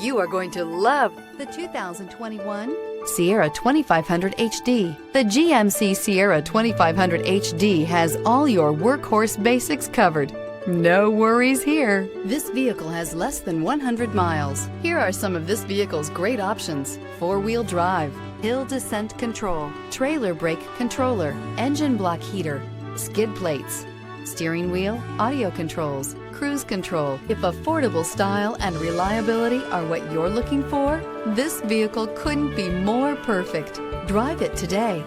You are going to love the 2021 Sierra 2500 HD. The GMC Sierra 2500 HD has all your workhorse basics covered. No worries here. This vehicle has less than 100 miles. Here are some of this vehicle's great options: four-wheel drive, hill descent control, trailer brake controller, engine block heater, skid plates, steering wheel audio controls, cruise control. If affordable style and reliability are what you're looking for, this vehicle couldn't be more perfect. Drive it today.